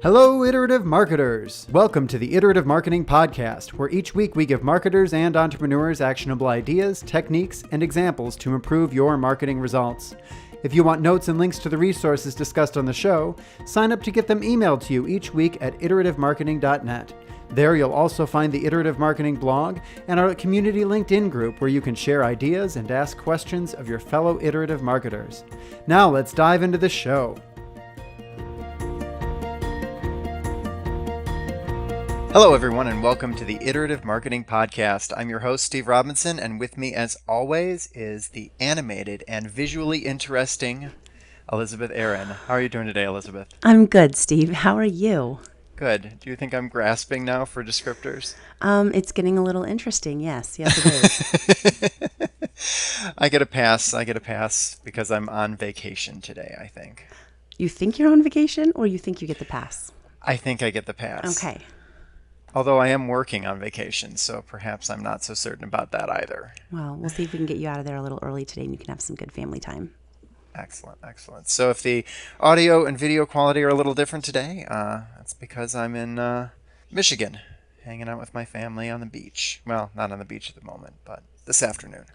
Hello, Iterative Marketers! Welcome to the Iterative Marketing Podcast, where each week we give marketers and entrepreneurs actionable ideas, techniques, and examples to improve your marketing results. If you want notes and links to the resources discussed on the show, sign up to get them emailed to you each week at iterativemarketing.net. There you'll also find the Iterative Marketing blog and our community LinkedIn group where you can share ideas and ask questions of your fellow iterative marketers. Now let's dive into the show. Hello, everyone, and welcome to the Iterative Marketing Podcast. I'm your host, Steve Robinson, and with me, as always, is the animated and visually interesting Elizabeth Aaron. How are you doing today, Elizabeth? I'm good, Steve. How are you? Good. Do you think I'm grasping now for descriptors? It's getting a little interesting. Yes, it is. I get a pass because I'm on vacation today, I think. You think you're on vacation, or you think you get the pass? I think I get the pass. Okay. Although I am working on vacation, so perhaps I'm not so certain about that either. Well, we'll see if we can get you out of there a little early today and you can have some good family time. Excellent, excellent. So if the audio and video quality are a little different today, that's because I'm in Michigan, hanging out with my family on the beach. Well, not on the beach at the moment, but this afternoon.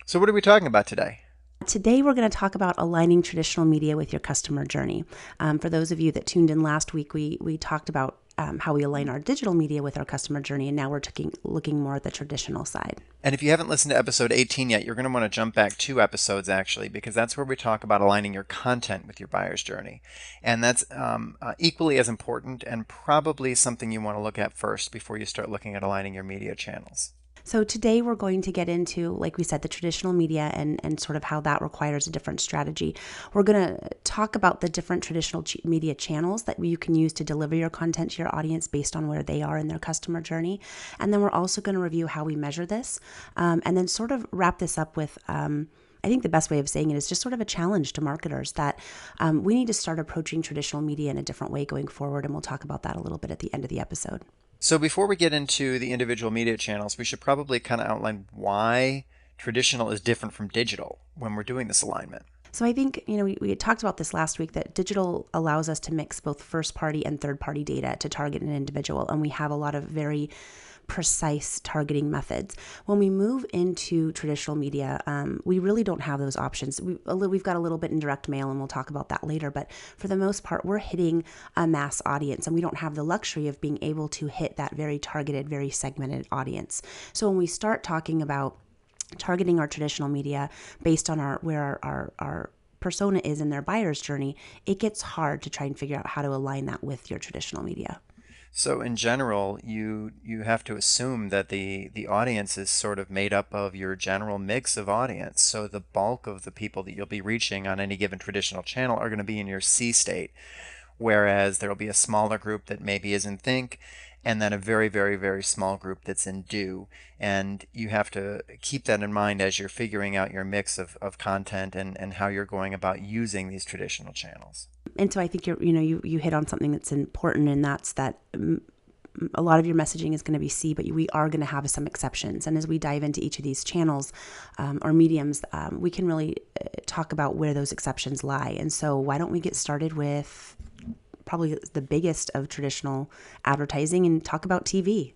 So what are we talking about today? Today, we're going to talk about aligning traditional media with your customer journey. For those of you that tuned in last week, we talked about how we align our digital media with our customer journey, and now we're looking more at the traditional side. And if you haven't listened to episode 18 yet, you're going to want to jump back 2 episodes, actually, because that's where we talk about aligning your content with your buyer's journey. And that's equally as important and probably something you want to look at first before you start looking at aligning your media channels. So today we're going to get into, like we said, the traditional media and sort of how that requires a different strategy. We're going to talk about the different traditional media channels that you can use to deliver your content to your audience based on where they are in their customer journey. And then we're also going to review how we measure this and then sort of wrap this up with I think the best way of saying it is just sort of a challenge to marketers that we need to start approaching traditional media in a different way going forward. And we'll talk about that a little bit at the end of the episode. So before we get into the individual media channels, we should probably kind of outline why traditional is different from digital when we're doing this alignment. So I think, we had talked about this last week, that digital allows us to mix both first-party and third-party data to target an individual, and we have a lot of very precise targeting methods. When we move into traditional media, we really don't have those options. We've got a little bit in direct mail, and we'll talk about that later, but for the most part, we're hitting a mass audience, and we don't have the luxury of being able to hit that very targeted, very segmented audience. So when we start talking about targeting our traditional media based on where our persona is in their buyer's journey, it gets hard to try and figure out how to align that with your traditional media. So in general, you have to assume that the audience is sort of made up of your general mix of audience. So the bulk of the people that you'll be reaching on any given traditional channel are going to be in your C state, whereas there will be a smaller group that maybe is in think, and then a very, very, very small group that's in do. And you have to keep that in mind as you're figuring out your mix of content and how you're going about using these traditional channels. And so I think you hit on something that's important, and that's that a lot of your messaging is going to be C, but we are going to have some exceptions. And as we dive into each of these channels or mediums, we can really talk about where those exceptions lie. And so why don't we get started with probably the biggest of traditional advertising and talk about TV.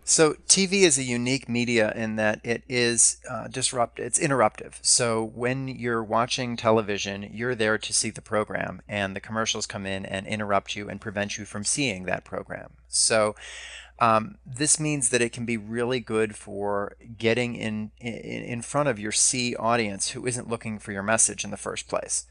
So TV is a unique media in that it is disruptive. It's interruptive. So when you're watching television, you're there to see the program, and the commercials come in and interrupt you and prevent you from seeing that program. So this means that it can be really good for getting in front of your C audience who isn't looking for your message in the first place.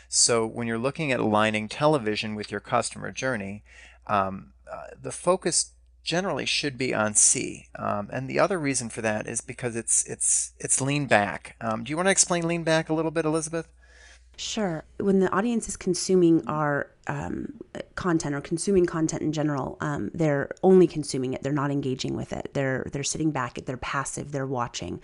So when you're looking at aligning television with your customer journey, the focus generally should be on C. And the other reason for that is because it's lean back. Do you want to explain lean back a little bit, Elizabeth? Sure. When the audience is consuming our content or consuming content in general, they're only consuming it. They're not engaging with it. They're sitting back. They're passive. They're watching.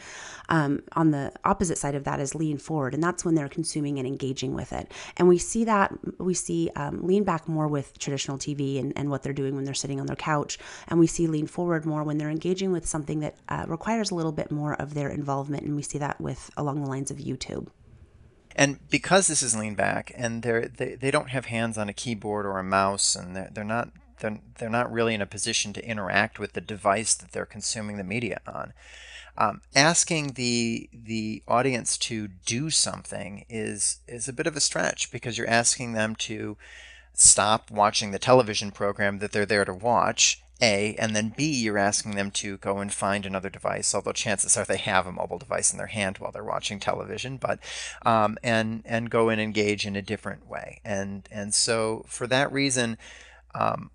On the opposite side of that is lean forward, and that's when they're consuming and engaging with it. And we see lean back more with traditional TV and what they're doing when they're sitting on their couch, and we see lean forward more when they're engaging with something that requires a little bit more of their involvement, and we see that along the lines of YouTube. And because this is lean back, and they don't have hands on a keyboard or a mouse, and they're not really in a position to interact with the device that they're consuming the media on. Asking the audience to do something is a bit of a stretch, because you're asking them to stop watching the television program that they're there to watch, A, and then B, you're asking them to go and find another device, although chances are they have a mobile device in their hand while they're watching television, but and go and engage in a different way. And so for that reason,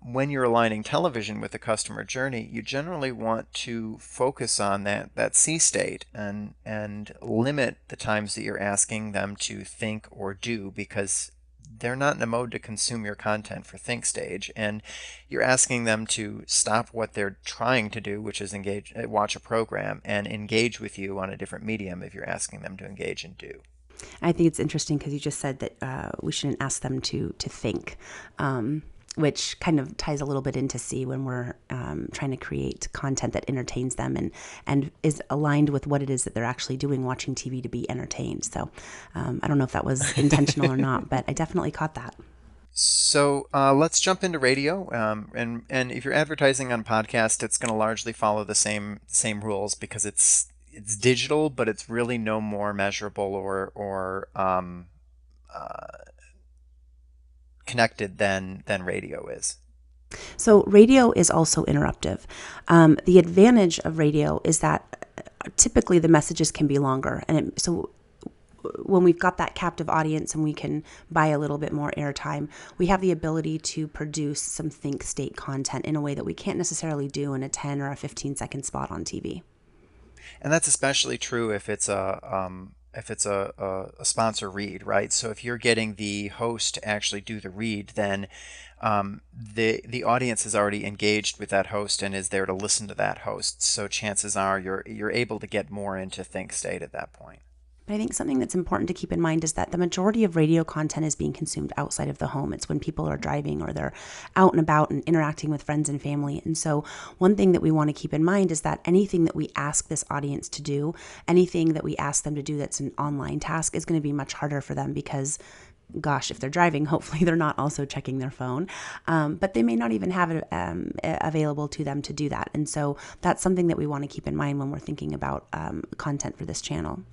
when you're aligning television with the customer journey, you generally want to focus on that C state, and limit the times that you're asking them to think or do, because they're not in a mode to consume your content for think stage, and you're asking them to stop what they're trying to do, which is watch a program, and engage with you on a different medium if you're asking them to engage and do. I think it's interesting because you just said that we shouldn't ask them to think, which kind of ties a little bit into C when we're trying to create content that entertains them and is aligned with what it is that they're actually doing, watching TV to be entertained. So I don't know if that was intentional or not, but I definitely caught that. So let's jump into radio, and if you're advertising on podcast, it's going to largely follow the same rules, because it's digital, but it's really no more measurable or connected than radio is. So radio is also interruptive. The advantage of radio is that typically the messages can be longer, and so when we've got that captive audience and we can buy a little bit more airtime, we have the ability to produce some think state content in a way that we can't necessarily do in a 10 or a 15-second spot on TV. And that's especially true if it's a sponsor read, right? So if you're getting the host to actually do the read, then the audience is already engaged with that host and is there to listen to that host. So chances are you're able to get more into think state at that point. But I think something that's important to keep in mind is that the majority of radio content is being consumed outside of the home. It's when people are driving or they're out and about and interacting with friends and family. And so one thing that we want to keep in mind is that anything that we ask this audience to do, anything that we ask them to do that's an online task, is going to be much harder for them because gosh, if they're driving, hopefully they're not also checking their phone, but they may not even have it available to them to do that. And so that's something that we want to keep in mind when we're thinking about content for this channel.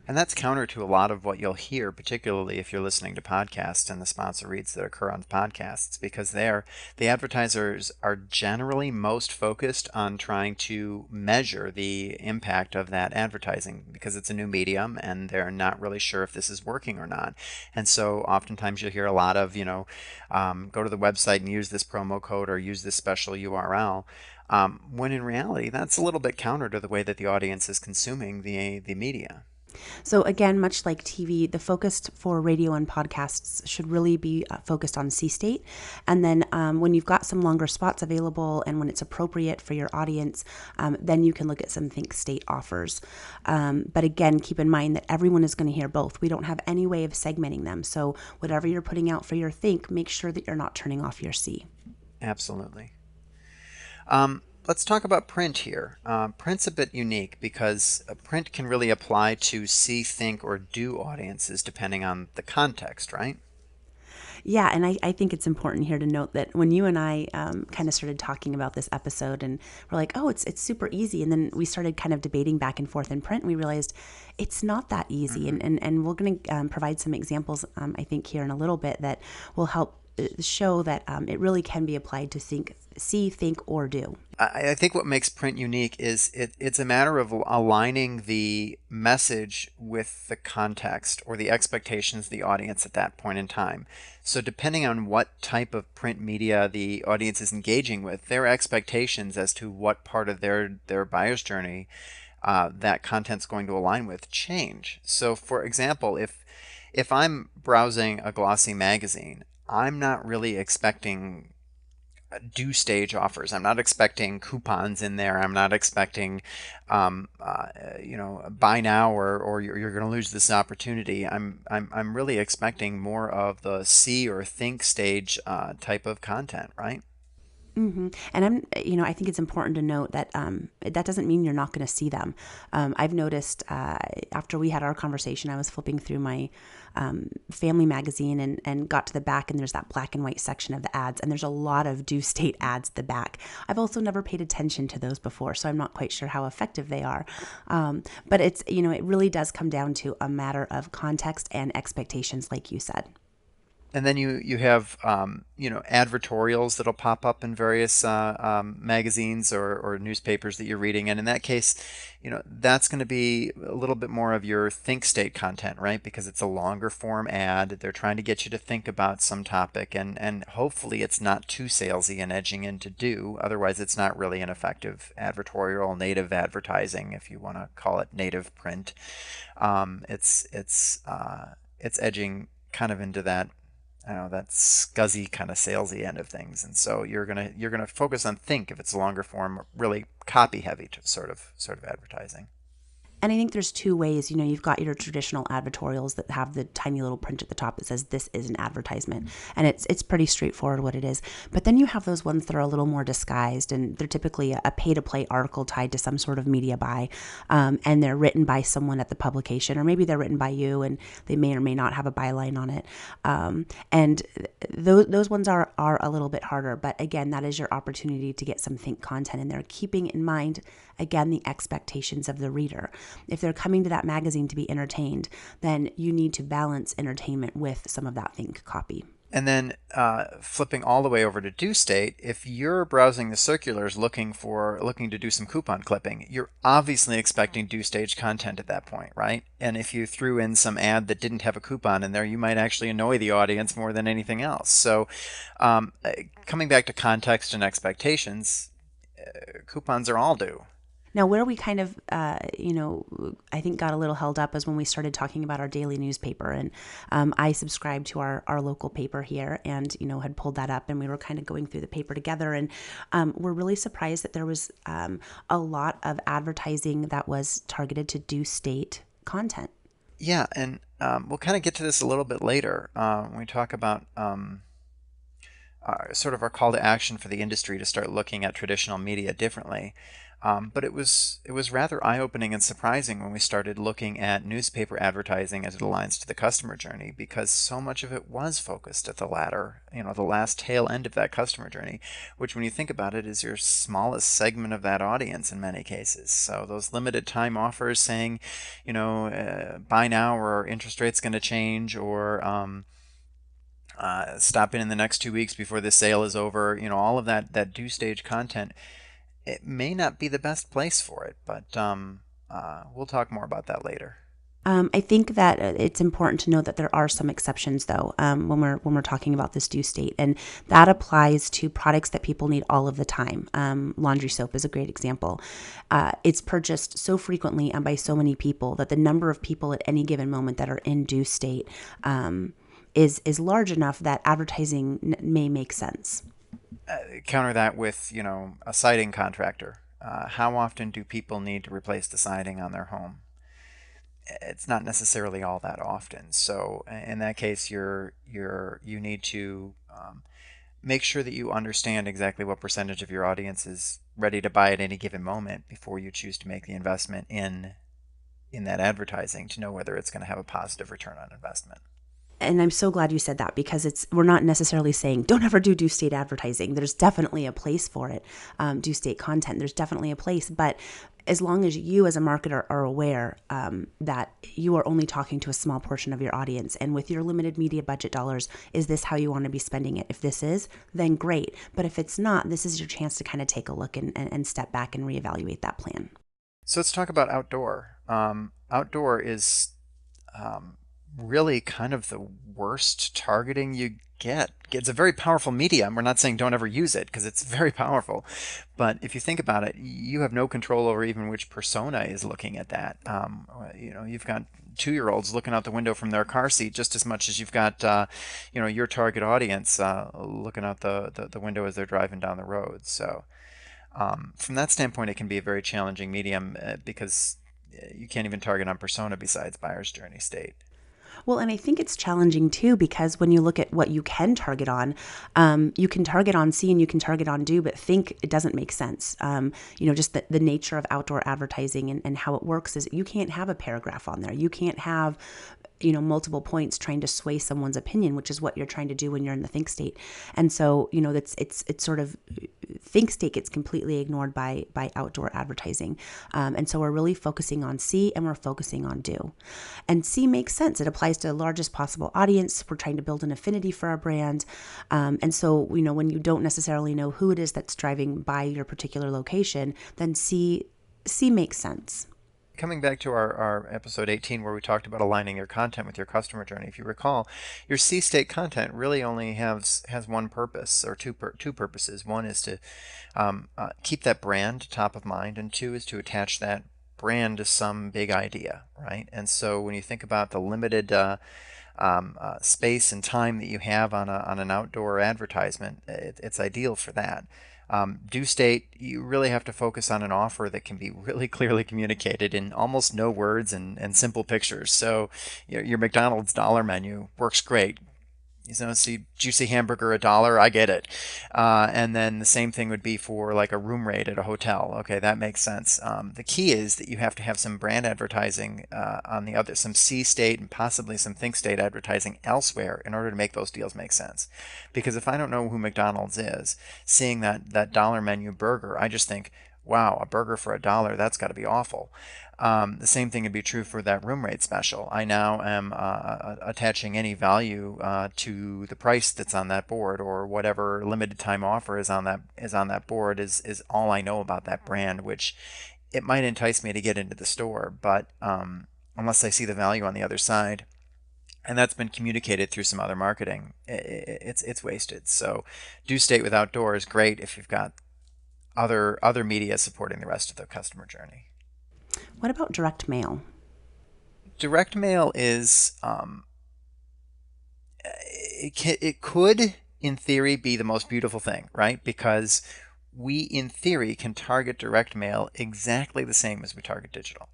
And that's counter to a lot of what you'll hear, particularly if you're listening to podcasts and the sponsor reads that occur on podcasts, because the advertisers are generally most focused on trying to measure the impact of that advertising, because it's a new medium and they're not really sure if this is working or not. And so oftentimes you'll hear a lot of, go to the website and use this promo code or use this special URL. When in reality, that's a little bit counter to the way that the audience is consuming the media. So again, much like TV, the focus for radio and podcasts should really be focused on C state. And then when you've got some longer spots available and when it's appropriate for your audience, then you can look at some think state offers. But again, keep in mind that everyone is going to hear both. We don't have any way of segmenting them. So whatever you're putting out for your think, make sure that you're not turning off your C. Absolutely. Let's talk about print here. Print's a bit unique because print can really apply to see, think, or do audiences depending on the context, right? Yeah, and I think it's important here to note that when you and I kind of started talking about this episode and we're like, oh, it's super easy. And then we started kind of debating back and forth in print and we realized it's not that easy. And we're going to provide some examples, I think, here in a little bit that will help show that it really can be applied to think, see, think, or do. I think what makes print unique is it's a matter of aligning the message with the context or the expectations of the audience at that point in time. So depending on what type of print media the audience is engaging with, their expectations as to what part of their buyer's journey that content's going to align with change. So for example, if I'm browsing a glossy magazine, I'm not really expecting due stage offers. I'm not expecting coupons in there. I'm not expecting, buy now or you're going to lose this opportunity. I'm really expecting more of the see or think stage type of content, right? And I think it's important to note that that doesn't mean you're not going to see them. I've noticed after we had our conversation, I was flipping through my family magazine and got to the back, and there's that black and white section of the ads, and there's a lot of due state ads at the back. I've also never paid attention to those before, so I'm not quite sure how effective they are. But it really does come down to a matter of context and expectations, like you said. And then you have advertorials that'll pop up in various magazines or newspapers that you're reading, and in that case, that's going to be a little bit more of your think state content, right? Because it's a longer form ad. They're trying to get you to think about some topic, and hopefully it's not too salesy and edging into do. Otherwise, it's not really an effective advertorial, native advertising, if you want to call it native print. It's edging kind of into that, I don't know, that scuzzy kind of salesy end of things, and so you're gonna focus on think if it's a longer form, really copy heavy to sort of advertising. And I think there's two ways. You've got your traditional advertorials that have the tiny little print at the top that says this is an advertisement, and it's pretty straightforward what it is. But then you have those ones that are a little more disguised, and they're typically a pay-to-play article tied to some sort of media buy, and they're written by someone at the publication, or maybe they're written by you, and they may or may not have a byline on it. And those ones are a little bit harder. But again, that is your opportunity to get some think content in there, keeping in mind again the expectations of the reader. If they're coming to that magazine to be entertained, then you need to balance entertainment with some of that think copy. And then flipping all the way over to due state, if you're browsing the circulars looking to do some coupon clipping, you're obviously expecting due stage content at that point, right? And if you threw in some ad that didn't have a coupon in there, you might actually annoy the audience more than anything else. So coming back to context and expectations, coupons are all due. Now, where we kind of, I think got a little held up is when we started talking about our daily newspaper. And I subscribed to our local paper here and, had pulled that up, and we were kind of going through the paper together. And we're really surprised that there was a lot of advertising that was targeted to due state content. Yeah, and we'll kind of get to this a little bit later when we talk about sort of our call to action for the industry to start looking at traditional media differently. But it was rather eye-opening and surprising when we started looking at newspaper advertising as it aligns to the customer journey, because so much of it was focused at the latter, the last tail end of that customer journey, which when you think about it is your smallest segment of that audience in many cases. So those limited time offers saying, buy now or interest rate's going to change, or stop in the next 2 weeks before the sale is over, all of that due stage content, it may not be the best place for it, but we'll talk more about that later. I think that it's important to note that there are some exceptions, though, when we're talking about this due state, and that applies to products that people need all of the time. Laundry soap is a great example. It's purchased so frequently and by so many people that the number of people at any given moment that are in due state is large enough that advertising may make sense. Counter that with, a siding contractor. How often do people need to replace the siding on their home? It's not necessarily all that often. So in that case, you need to make sure that you understand exactly what percentage of your audience is ready to buy at any given moment before you choose to make the investment in that advertising to know whether it's going to have a positive return on investment. And I'm so glad you said that, because we're not necessarily saying don't ever do due state advertising. There's definitely a place for it. Due state content, there's definitely a place, but as long as you as a marketer are aware that you are only talking to a small portion of your audience, and with your limited media budget dollars, is this how you want to be spending it? If this is, then great. But if it's not, this is your chance to kind of take a look and step back and reevaluate that plan. So let's talk about outdoor. Outdoor is really kind of the worst targeting you get. It's a very powerful medium. We're not saying don't ever use it, because it's very powerful. But if you think about it, you have no control over even which persona is looking at that. You've got 2-year-olds looking out the window from their car seat just as much as you've got, your target audience looking out the window as they're driving down the road. So from that standpoint, it can be a very challenging medium because you can't even target on persona besides buyer's journey state. Well, and I think it's challenging too, because when you look at what you can target on, you can target on see and you can target on do, but think it doesn't make sense. Just the nature of outdoor advertising and how it works is you can't have a paragraph on there. You can't have multiple points trying to sway someone's opinion, which is what you're trying to do when you're in the think state. And so, that's it's sort of think state gets completely ignored by outdoor advertising. And so we're really focusing on see and we're focusing on do. And see makes sense. It applies to the largest possible audience. We're trying to build an affinity for our brand. And so, when you don't necessarily know who it is that's driving by your particular location, then see makes sense. Coming back to our episode 18 where we talked about aligning your content with your customer journey, if you recall, your C-state content really only has one purpose, or two purposes. One is to keep that brand top of mind, and two is to attach that brand to some big idea, right? And so when you think about the limited space and time that you have on an outdoor advertisement, it's ideal for that. Due state, you really have to focus on an offer that can be really clearly communicated in almost no words and simple pictures. So your McDonald's dollar menu works great. See juicy hamburger $1, I get it. And then the same thing would be for like a room rate at a hotel. Okay, that makes sense. The key is that you have to have some brand advertising on the other, some C state and possibly some think state advertising elsewhere in order to make those deals make sense. Because if I don't know who McDonald's is, seeing that dollar menu burger, I just think, wow, a burger for $1, that's got to be awful. The same thing would be true for that room rate special. I now am attaching any value to the price that's on that board, or whatever limited time offer is on that board is all I know about that brand, which it might entice me to get into the store, but unless I see the value on the other side, and that's been communicated through some other marketing, it's wasted. So due state with outdoor is great if you've got other media supporting the rest of the customer journey. What about direct mail? Direct mail is it could in theory be the most beautiful thing, right? Because we in theory can target direct mail exactly the same as we target digital.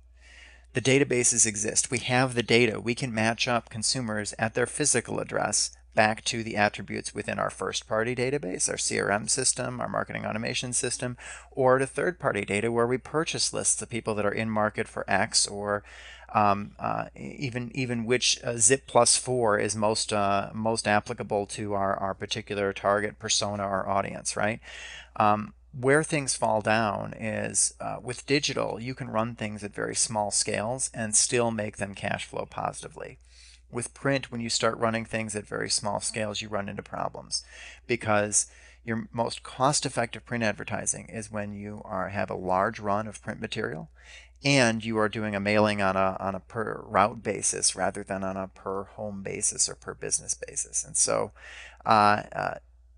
The databases exist. We have the data. We can match up consumers at their physical address back to the attributes within our first-party database, our CRM system, our marketing automation system, or to third-party data where we purchase lists of people that are in market for X, or even which zip plus 4 is most applicable to our particular target persona or audience, right? Where things fall down is with digital, you can run things at very small scales and still make them cash flow positively. With print, when you start running things at very small scales, you run into problems, because your most cost-effective print advertising is when you have a large run of print material and you are doing a mailing on a per route basis rather than on a per home basis or per business basis. And so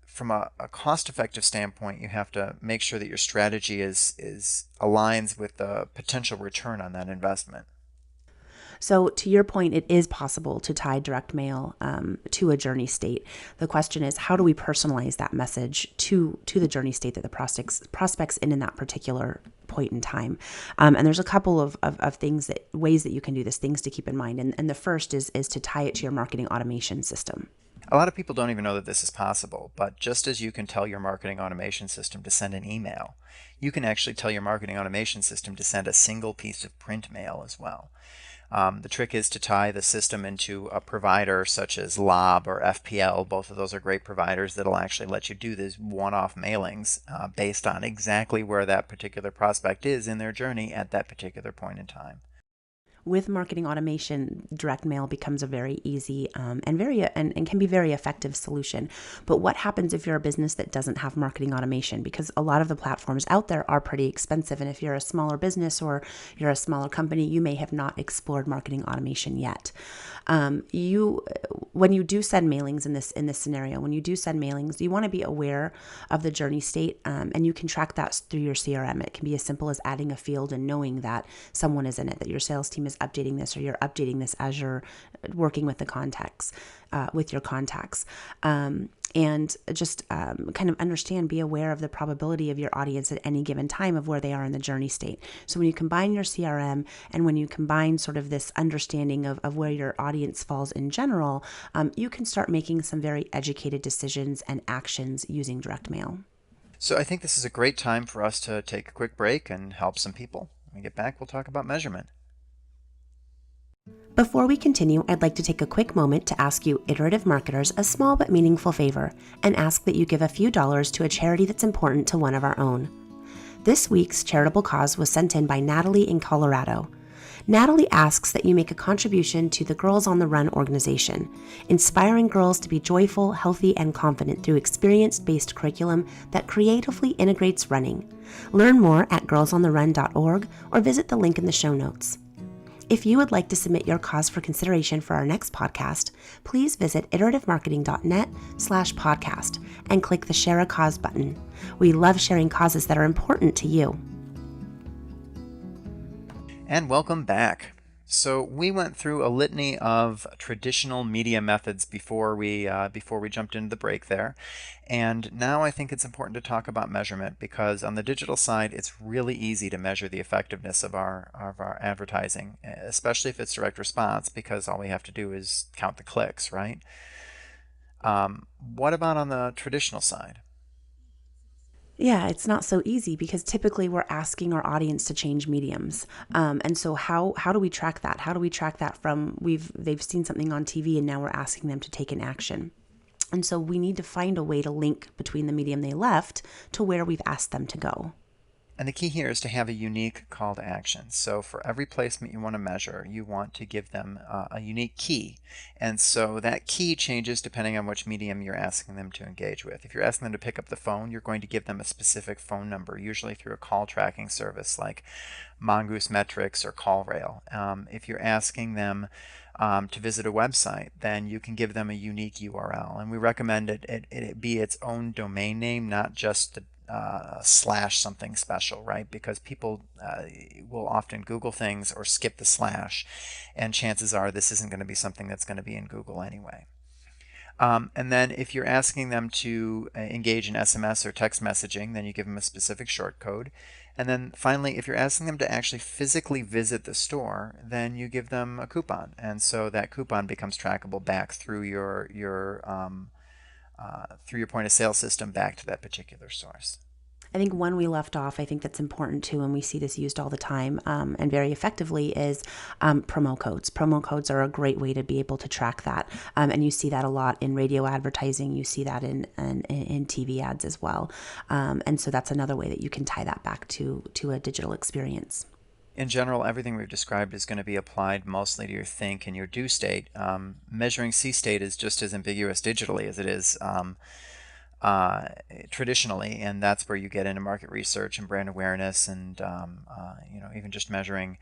from a cost-effective standpoint, you have to make sure that your strategy is aligns with the potential return on that investment. So to your point, it is possible to tie direct mail to a journey state. The question is, how do we personalize that message to the journey state that the prospect's in that particular point in time? And there's a couple of ways that you can do this, things to keep in mind. And the first is to tie it to your marketing automation system. A lot of people don't even know that this is possible, but just as you can tell your marketing automation system to send an email, you can actually tell your marketing automation system to send a single piece of print mail as well. The trick is to tie the system into a provider such as Lob or FPL. Both of those are great providers that'll actually let you do these one-off mailings based on exactly where that particular prospect is in their journey at that particular point in time. With marketing automation, direct mail becomes a very easy and can be very effective solution. But what happens if you're a business that doesn't have marketing automation? Because a lot of the platforms out there are pretty expensive, and if you're a smaller business or you're a smaller company, you may have not explored marketing automation yet. When you do send mailings in this scenario, when you do send mailings, you want to be aware of the journey state, and you can track that through your CRM. It can be as simple as adding a field and knowing that someone is in it, that your sales team is updating this, or you're updating this as you're working with the contacts, with your contacts. and just kind of understand, be aware of the probability of your audience at any given time of where they are in the journey state. So when you combine your CRM and when you combine sort of this understanding of where your audience falls in general, you can start making some very educated decisions and actions using direct mail. So I think this is a great time for us to take a quick break and help some people. When we get back, we'll talk about measurement. Before we continue, I'd like to take a quick moment to ask you iterative marketers a small but meaningful favor and ask that you give a few dollars to a charity that's important to one of our own. This week's charitable cause was sent in by Natalie in Colorado. Natalie asks that you make a contribution to the Girls on the Run organization, inspiring girls to be joyful, healthy, and confident through experience-based curriculum that creatively integrates running. Learn more at girlsontherun.org or visit the link in the show notes. If you would like to submit your cause for consideration for our next podcast, please visit iterativemarketing.net/podcast and click the Share a Cause button. We love sharing causes that are important to you. And welcome back. So we went through a litany of traditional media methods before we jumped into the break there. And now I think it's important to talk about measurement, because on the digital side, it's really easy to measure the effectiveness of our advertising, especially if it's direct response, because all we have to do is count the clicks, right? What about on the traditional side? Yeah, it's not so easy because typically we're asking our audience to change mediums. And so how do we track that? How do we track that from they've seen something on TV and now we're asking them to take an action? And so we need to find a way to link between the medium they left to where we've asked them to go. And the key here is to have a unique call to action. So for every placement you want to measure, you want to give them a unique key. And so that key changes depending on which medium you're asking them to engage with. If you're asking them to pick up the phone, you're going to give them a specific phone number, usually through a call tracking service like Mongoose Metrics or CallRail. If you're asking them to visit a website, then you can give them a unique URL. And we recommend it be its own domain name, not just the slash something special, right? Because people will often Google things or skip the slash, and chances are this isn't going to be something that's going to be in Google anyway. And then if you're asking them to engage in SMS or text messaging, then you give them a specific short code. And then finally, if you're asking them to actually physically visit the store, then you give them a coupon. And so that coupon becomes trackable back through your point of sale system back to that particular source. I think one we left off, I think that's important too, and we see this used all the time and very effectively, is promo codes. Promo codes are a great way to be able to track that. And you see that a lot in radio advertising. You see that in TV ads as well. And so that's another way that you can tie that back to a digital experience. In general, everything we've described is going to be applied mostly to your think and your do state. Measuring C state is just as ambiguous digitally as it is traditionally, and that's where you get into market research and brand awareness, and even just measuring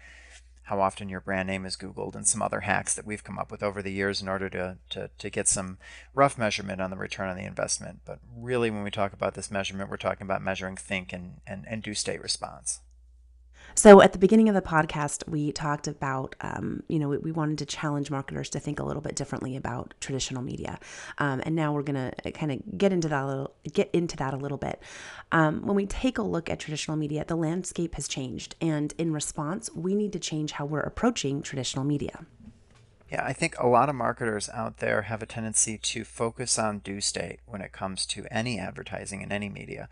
how often your brand name is Googled, and some other hacks that we've come up with over the years in order to get some rough measurement on the return on the investment. But really, when we talk about this measurement, we're talking about measuring think and do state response. So at the beginning of the podcast, we talked about, we wanted to challenge marketers to think a little bit differently about traditional media. And now we're going to kind of get into that a little bit. When we take a look at traditional media, the landscape has changed. And in response, we need to change how we're approaching traditional media. Yeah, I think a lot of marketers out there have a tendency to focus on do state when it comes to any advertising in any media.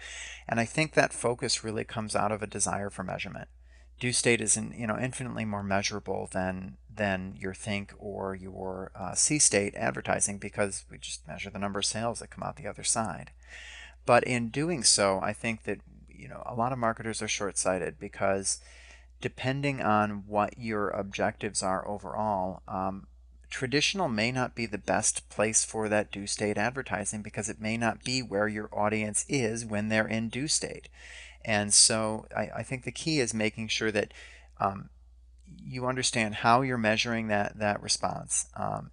And I think that focus really comes out of a desire for measurement. Do state is infinitely more measurable than your think or your C state advertising, because we just measure the number of sales that come out the other side. But in doing so, I think that a lot of marketers are short-sighted, because depending on what your objectives are overall, traditional may not be the best place for that do state advertising, because it may not be where your audience is when they're in do state. And so I think the key is making sure that you understand how you're measuring that response.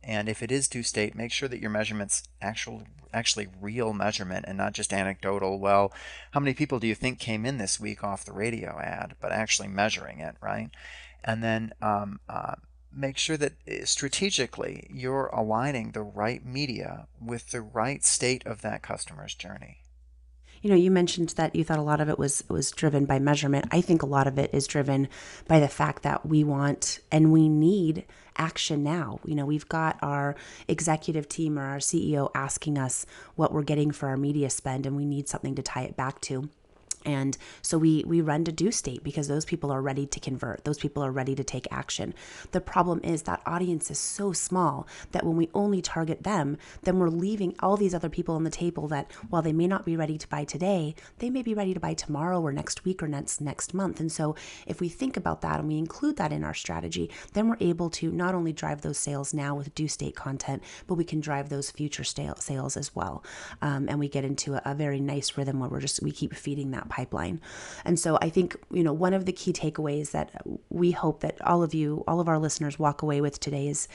And if it is do state, make sure that your measurement's actually real measurement and not just anecdotal. Well, how many people do you think came in this week off the radio ad? But actually measuring it, right? And then make sure that strategically you're aligning the right media with the right state of that customer's journey. You mentioned that you thought a lot of it was driven by measurement. I think a lot of it is driven by the fact that we want and we need action now. We've got our executive team or our CEO asking us what we're getting for our media spend, and we need something to tie it back to. And so we run to due state because those people are ready to convert. Those people are ready to take action. The problem is that audience is so small that when we only target them, then we're leaving all these other people on the table that while they may not be ready to buy today, they may be ready to buy tomorrow or next week or next month. And so if we think about that and we include that in our strategy, then we're able to not only drive those sales now with due state content, but we can drive those future sales as well. And we get into a very nice rhythm where we keep feeding that pipeline. And so I think, one of the key takeaways that we hope that all of our listeners walk away with today is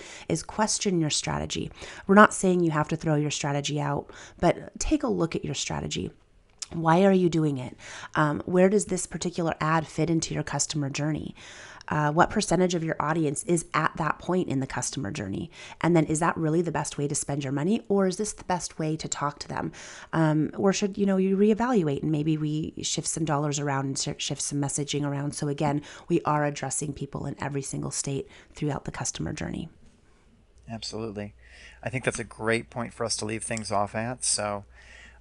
question your strategy. We're not saying you have to throw your strategy out, but take a look at your strategy. Why are you doing it? Where does this particular ad fit into your customer journey? What percentage of your audience is at that point in the customer journey? And then is that really the best way to spend your money? Or is this the best way to talk to them? Or should, you reevaluate and maybe we shift some dollars around and shift some messaging around. So again, we are addressing people in every single state throughout the customer journey. Absolutely. I think that's a great point for us to leave things off at. So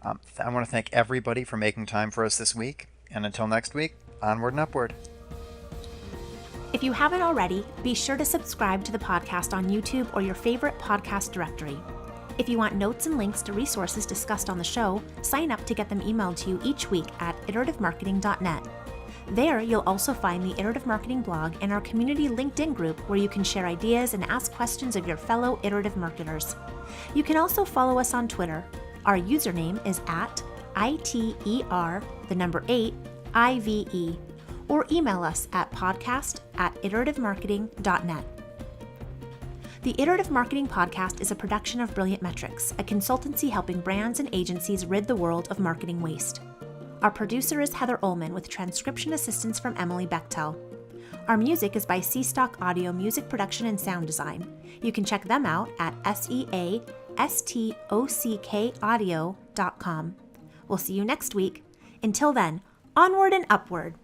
I want to thank everybody for making time for us this week. And until next week, onward and upward. If you haven't already, be sure to subscribe to the podcast on YouTube or your favorite podcast directory. If you want notes and links to resources discussed on the show, sign up to get them emailed to you each week at iterativemarketing.net. There, you'll also find the Iterative Marketing blog and our community LinkedIn group where you can share ideas and ask questions of your fellow iterative marketers. You can also follow us on Twitter. Our username is @ITER8IVE, or email us at podcast@iterativemarketing.net. The Iterative Marketing Podcast is a production of Brilliant Metrics, a consultancy helping brands and agencies rid the world of marketing waste. Our producer is Heather Ullman with transcription assistance from Emily Bechtel. Our music is by Seastock Audio Music Production and Sound Design. You can check them out at seastockaudio.com. We'll see you next week. Until then, onward and upward.